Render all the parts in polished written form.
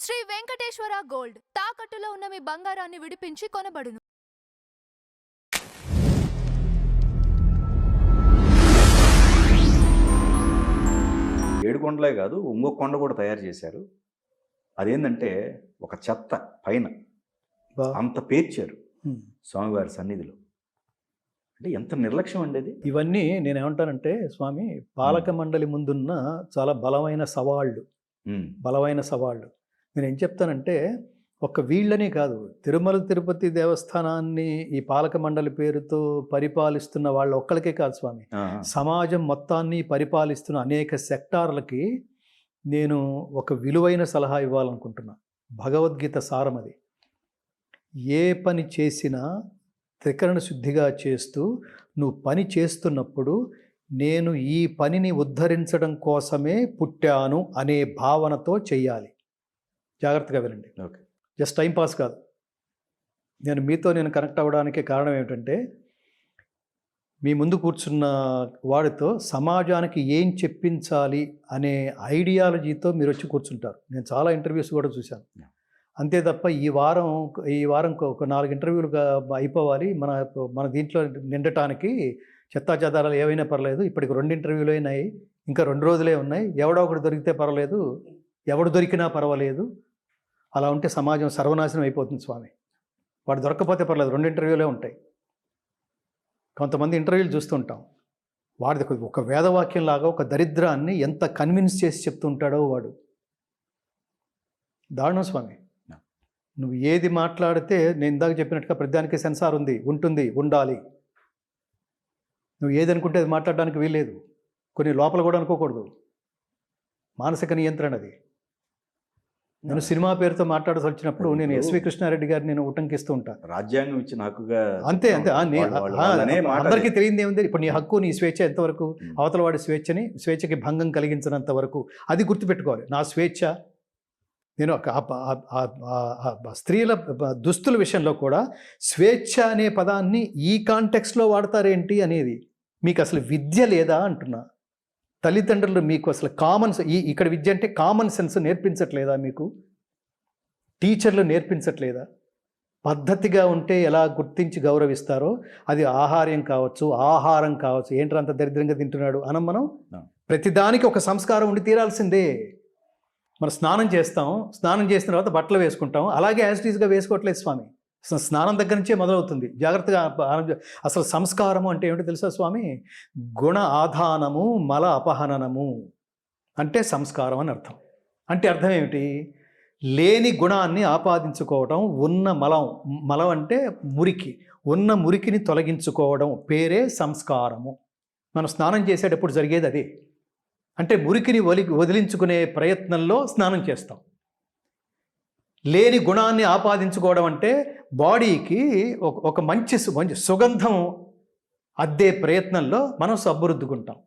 Shri Venkateswara gold తాకట్టులో ఉన్న మీ బంగారాన్ని విడిపించి కొనబడును. ఏడుకొండలే కాదు, ఇంకొక కొండ కూడా తయారు చేశారు. అదేంటంటే ఒక చెత్త పైన అంత పేర్చారు స్వామివారి సన్నిధిలో. అంటే ఎంత నిర్లక్ష్యం అండి అది. ఇవన్నీ నేనేమంటానంటే స్వామి, పాలక మండలి ముందున్న చాలా బలమైన సవాళ్ళు. నేను ఏం చెప్తానంటే, ఒక్క వీళ్ళనే కాదు, తిరుమల తిరుపతి దేవస్థానాన్ని ఈ పాలక మండలి పేరుతో పరిపాలిస్తున్న వాళ్ళు ఒక్కరికే కాదు స్వామి, సమాజం మొత్తాన్ని పరిపాలిస్తున్న అనేక సెక్టార్లకి నేను ఒక విలువైన సలహా ఇవ్వాలనుకుంటున్నా. భగవద్గీత సారం అది. ఏ పని చేసినా త్రికరణ శుద్ధిగా చేస్తూ నువ్వు పని చేస్తున్నప్పుడు నేను ఈ పనిని ఉద్ధరించడం కోసమే పుట్టాను అనే భావనతో చెయ్యాలి. జాగ్రత్తగా వినండి. ఓకే, జస్ట్ టైంపాస్ కాదు. నేను కనెక్ట్ అవ్వడానికి కారణం ఏమిటంటే, మీ ముందు కూర్చున్న వాడితో సమాజానికి ఏం చెప్పించాలి అనే ఐడియాలజీతో మీరు వచ్చి కూర్చుంటారు. నేను చాలా ఇంటర్వ్యూస్ కూడా చూశాను. అంతే తప్ప ఈ వారం ఒక 4 ఇంటర్వ్యూలు అయిపోవాలి, మన దీంట్లో నిండటానికి చెత్తా చెదారాలు ఏవైనా పర్లేదు, ఇప్పటికి 2 ఇంటర్వ్యూలు అయినాయి, ఇంకా 2 రోజులే ఉన్నాయి, ఎవడో ఒకటి దొరికితే పర్వాలేదు, ఎవడు దొరికినా పర్వాలేదు, అలా ఉంటే సమాజం సర్వనాశనం అయిపోతుంది స్వామి. వాడు దొరకకపోతే పర్లేదు, 2 ఇంటర్వ్యూలే ఉంటాయి. కొంతమంది ఇంటర్వ్యూలు చూస్తుంటాం, వాడిది ఒక వేదవాక్యంలాగా ఒక దరిద్రాన్ని ఎంత కన్విన్స్ చేసి చెప్తుంటాడో వాడు. దారుణం స్వామి. నువ్వు ఏది మాట్లాడితే, నేను ఇందాక చెప్పినట్టుగా ప్రతిదానికి సెన్సార్ ఉంటుంది, ఉండాలి. నువ్వు ఏది అనుకుంటే అది మాట్లాడడానికి వీల్లేదు. కొన్ని లోపల కూడా అనుకోకూడదు. మానసిక నియంత్రణ అది. నేను సినిమా పేరుతో మాట్లాడాల్సి వచ్చినప్పుడు నేను ఎస్వి కృష్ణారెడ్డి గారిని నేను ఉటంకిస్తూ ఉంటాను. రాజ్యాంగం ఇచ్చిన హక్కుగా అంతే. అందరికీ తెలియదు ఏముంది. ఇప్పుడు నీ హక్కు, నీ స్వేచ్ఛ ఎంతవరకు, అవతల వాడి స్వేచ్ఛకి భంగం కలిగించినంత వరకు అది గుర్తుపెట్టుకోవాలి. నా స్వేచ్ఛ, నేను స్త్రీల దుస్తుల విషయంలో కూడా స్వేచ్ఛ అనే పదాన్ని ఈ కాంటెక్స్లో వాడతారేంటి అనేది, మీకు అసలు విద్య లేదా అంటున్నా. తల్లిదండ్రులు మీకు అసలు ఇక్కడ విద్య అంటే కామన్ సెన్స్ నేర్పించట్లేదా మీకు? టీచర్లు నేర్పించట్లేదా? పద్ధతిగా ఉంటే ఎలా గుర్తించి గౌరవిస్తారో, అది ఆహారం కావచ్చు. ఏంట్రా అంత దరిద్రంగా తింటున్నాడు అనం. మనం ప్రతిదానికి ఒక సంస్కారం ఉండి తీరాల్సిందే. మనం స్నానం చేసిన తర్వాత బట్టలు వేసుకుంటాం, అలాగే యాజిటీస్గా వేసుకోవట్లేదు స్వామి. అసలు స్నానం దగ్గర నుంచే మొదలవుతుంది. జాగ్రత్తగా. అసలు సంస్కారము అంటే ఏమిటో తెలుసా స్వామి? గుణ ఆధానము మల అపహననము అంటే సంస్కారం అని అర్థం. అంటే అర్థం ఏమిటి? లేని గుణాన్ని ఆపాదించుకోవడం, ఉన్న మలం అంటే మురికి, ఉన్న మురికిని తొలగించుకోవడం పేరే సంస్కారము. మనం స్నానం చేసేటప్పుడు జరిగేది అదే. అంటే మురికిని వదిలించుకునే ప్రయత్నంలో స్నానం చేస్తాం. లేని గుణాన్ని ఆపాదించుకోవడం అంటే బాడీకి ఒక మంచి సుగంధం అద్దే ప్రయత్నంలో మనం సబ్బు రుద్దుకుంటాం.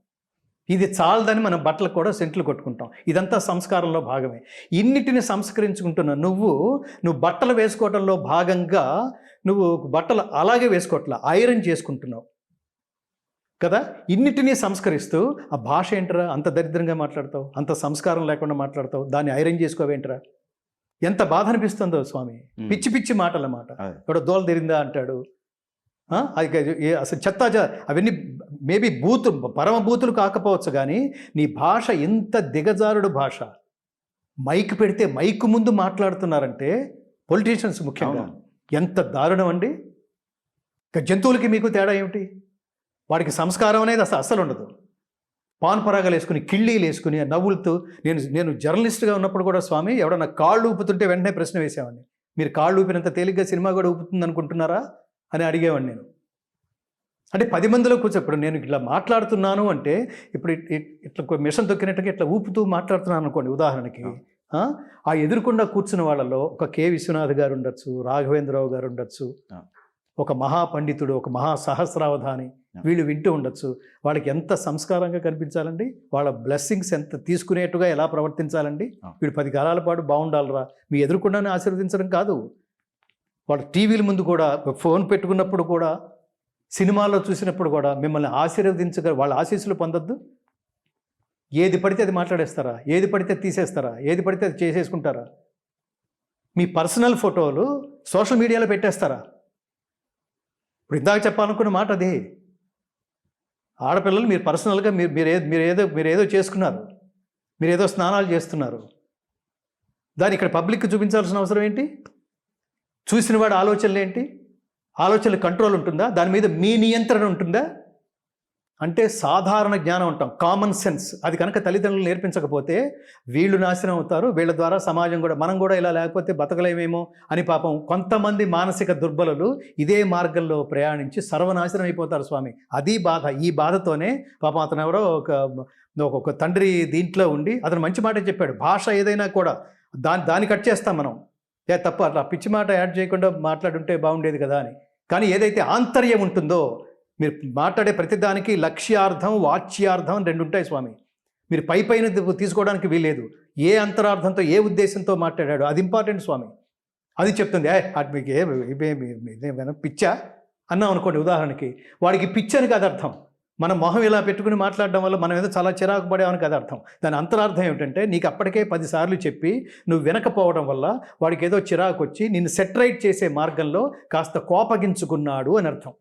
ఇది చాలదని మనం బట్టలకు కూడా సెంట్లు కొట్టుకుంటాం. ఇదంతా సంస్కారంలో భాగమే. ఇన్నిటిని సంస్కరించుకుంటున్న నువ్వు బట్టలు వేసుకోవడంలో భాగంగా నువ్వు బట్టలు అలాగే వేసుకోవట్లా, ఐరన్ చేసుకుంటున్నావు కదా. ఇన్నిటినీ సంస్కరిస్తూ ఆ భాష ఏంట్రా అంత దరిద్రంగా మాట్లాడతావు, అంత సంస్కారం లేకుండా మాట్లాడతావు, దాన్ని ఐరన్ చేసుకోవేంట్రా? ఎంత బాధ అనిపిస్తుందో స్వామి. పిచ్చి పిచ్చి మాటల మాట. ఇక్కడ దోల తెరిందా అంటాడు. అది అసలు అవన్నీ మేబీ పరమ బూతులు కాకపోవచ్చు, కానీ నీ భాష ఎంత దిగజారుడు భాష. మైక్ పెడితే మైక్ ముందు మాట్లాడుతున్నారంటే పొలిటీషియన్స్ ముఖ్యంగా ఎంత దారుణం అండి. ఇక జంతువులకి మీకు తేడా ఏమిటి? వాడికి సంస్కారం అనేది అస్సలు ఉండదు. పాన్ పరాగాలు వేసుకుని, కిళ్ళీలు వేసుకుని, నవ్వులతో. నేను జర్నలిస్ట్గా ఉన్నప్పుడు కూడా స్వామి, ఎవడన్నా కాళ్ళు ఊపుతుంటే వెంటనే ప్రశ్న వేసేవాడిని. మీరు కాళ్ళు ఊపినంత తేలిగ్గా సినిమా కూడా ఊపుతుంది అనుకుంటున్నారా అని అడిగేవాడిని నేను. అంటే 10 మందిలో ఇప్పుడు నేను ఇట్లా మాట్లాడుతున్నాను అంటే, ఇప్పుడు ఇట్లా మిషన్ తొక్కినట్టుగా ఇట్లా ఊపుతూ మాట్లాడుతున్నాను అనుకోండి ఉదాహరణకి. ఆ ఎదురుకుండా కూర్చున్న వాళ్ళలో ఒక కె విశ్వనాథ్ గారు ఉండొచ్చు, రాఘవేంద్రరావు గారు ఉండొచ్చు, ఒక మహాపండితుడు, ఒక మహా సహస్రావధాని, వీళ్ళు వింటూ ఉండొచ్చు. వాళ్ళకి ఎంత సంస్కారంగా కనిపించాలండి, వాళ్ళ బ్లెస్సింగ్స్ ఎంత తీసుకునేట్టుగా ఎలా ప్రవర్తించాలండి. వీడు 10 కాలాల పాటు బాగుండాలరా, మీ ఎదురుకుండానే ఆశీర్వదించడం కాదు. వాళ్ళ టీవీల ముందు కూడా, ఫోన్ పెట్టుకున్నప్పుడు కూడా, సినిమాల్లో చూసినప్పుడు కూడా మిమ్మల్ని వాళ్ళ ఆశీస్సులు పొందొద్దు. ఏది పడితే అది మాట్లాడేస్తారా? ఏది పడితే తీసేస్తారా? ఏది పడితే అది చేసేసుకుంటారా? మీ పర్సనల్ ఫోటోలు సోషల్ మీడియాలో పెట్టేస్తారా? ఇప్పుడు ఇందాక చెప్పాలనుకున్న మాట అదే. ఆడపిల్లలు మీరు పర్సనల్గా మీరేదో చేసుకున్నారు, మీరేదో స్నానాలు చేస్తున్నారు, దాన్ని ఇక్కడ పబ్లిక్కి చూపించాల్సిన అవసరం ఏంటి? చూసిన వాడి ఆలోచనలు ఏంటి? ఆలోచనలు కంట్రోల్ ఉంటుందా? దాని మీద మీ నియంత్రణ ఉంటుందా? అంటే సాధారణ జ్ఞానం అంటాం, కామన్ సెన్స్. అది కనుక తల్లిదండ్రులు నేర్పించకపోతే వీళ్ళు నాశనం అవుతారు, వీళ్ళ ద్వారా సమాజం కూడా, మనం కూడా ఇలా లేకపోతే బతకలేమేమో అని పాపం కొంతమంది మానసిక దుర్బలులు ఇదే మార్గంలో ప్రయాణించి సర్వనాశనం అయిపోతారు స్వామి. అది బాధ. ఈ బాధతోనే పాపం అతను ఎవరో ఒక తండ్రి దీంట్లో ఉండి అతను మంచి మాట చెప్పాడు, భాష ఏదైనా కూడా దాన్ని కట్ చేస్తాం మనం, తప్పు అట్లా పిచ్చి మాట యాడ్ చేయకుండా మాట్లాడుంటే బాగుండేది కదా అని. కానీ ఏదైతే ఆంతర్యం ఉంటుందో, మీరు మాట్లాడే ప్రతిదానికి లక్ష్యార్థం, వాచ్యార్థం అని 2 ఉంటాయి స్వామి. మీరు పైన తీసుకోవడానికి వీల్లేదు. ఏ అంతరార్థంతో, ఏ ఉద్దేశంతో మాట్లాడాడు అది ఇంపార్టెంట్ స్వామి. అది చెప్తుంది. అటు మీకు పిచ్చా అన్నాం అనుకోండి ఉదాహరణకి, వాడికి పిచ్చని కాదు అర్థం. మన మొహం ఇలా పెట్టుకుని మాట్లాడడం వల్ల మనం ఏదో చాలా చిరాకు పడేమని కదా అర్థం. దాని అంతరార్థం ఏమిటంటే, నీకు అప్పటికే 10 సార్లు చెప్పి నువ్వు వినకపోవడం వల్ల వాడికి ఏదో చిరాకు వచ్చి నిన్ను సెటరైట్ చేసే మార్గంలో కాస్త కోపగించుకున్నాడు అని అర్థం.